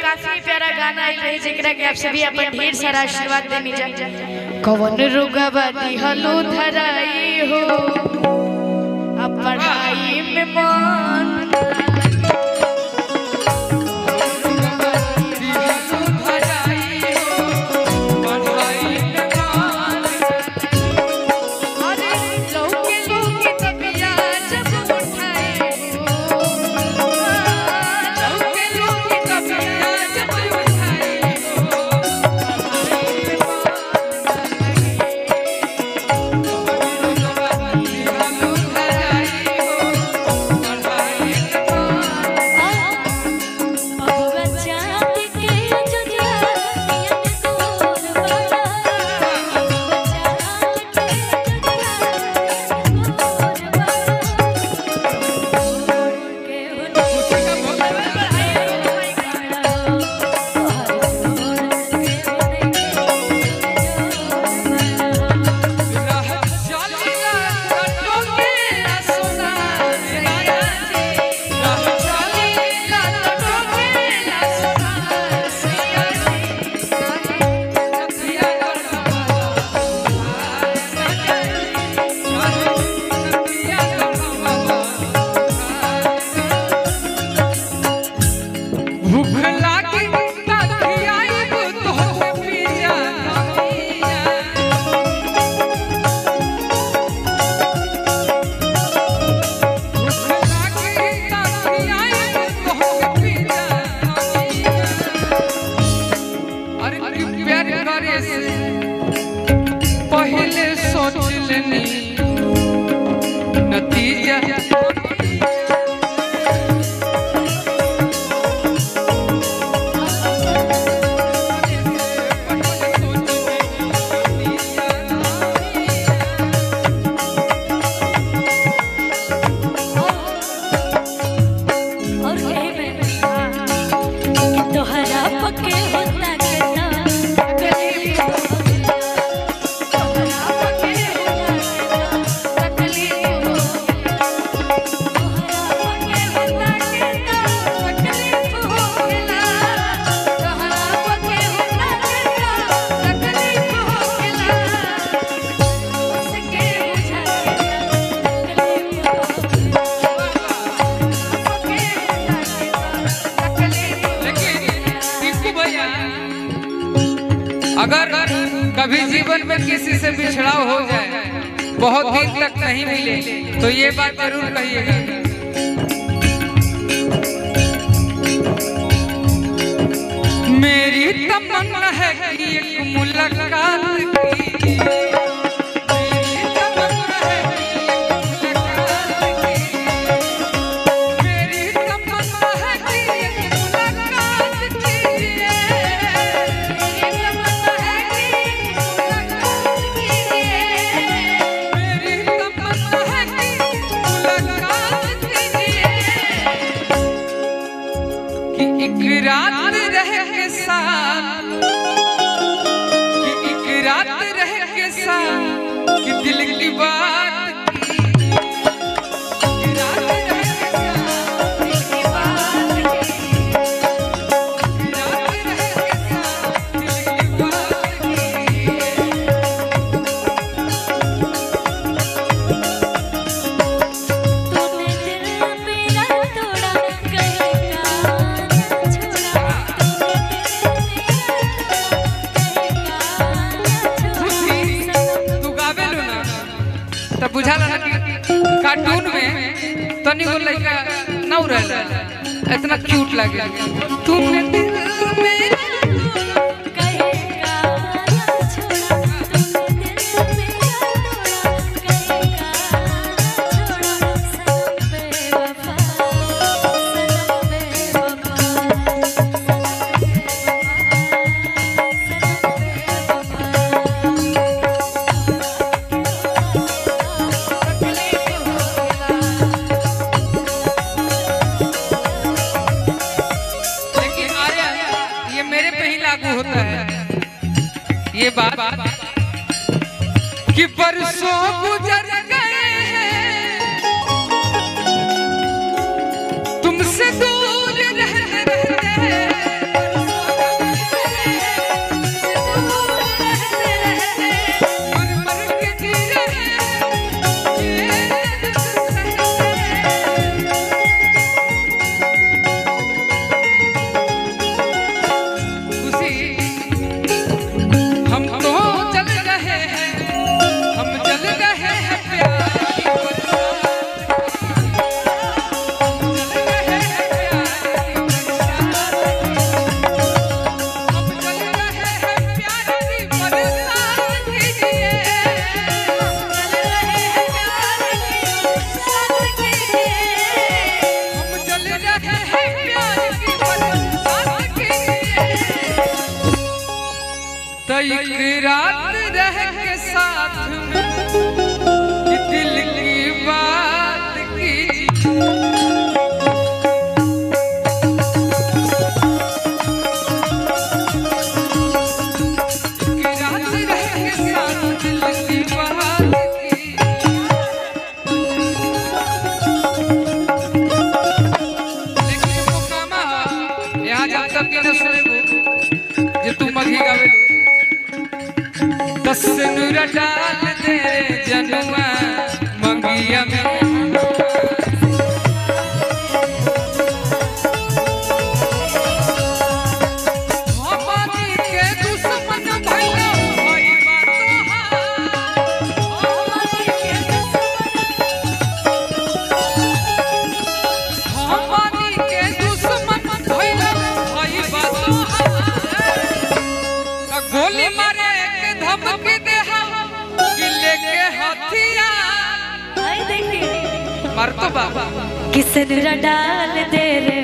काफी प्यारा गाना आई रही जेकरा के आप सभी अपन ढेर सारा आशीर्वाद देनी जा। कवन रुगवा दिहलो धराई हो अब पढ़ाई में मन पहले सोच लेनी नतीजा अगर कभी जीवन में किसी से बिछड़ाव हो जाए, बहुत दिन तक नहीं मिले, तो ये बात जरूर कहिएगा। मेरी तमन्ना है कि एक मुलाकात कीजिए। एक रात रह के साथ कि एक रात रह के साथ कि दिल की बात बुझा ना कार्टून में तनी वो लड़का ना रहला इतना क्यूट लगे। तुमने दिल में होता है ये बात कि बरसों गुजर गए हैं तुमसे दूर रहते रहते। एक रात रह के साथ में कि दिल की बात कीजिए। तस्नुर डाल दे जनुआ मंगिया में हमारी के दुश्मन भइला होई हमारी के दुश्मन भइला होई गोली मारे धमकी दे कि लेके हथियार। देखिए मर तो बाबा किसन डाल दे रे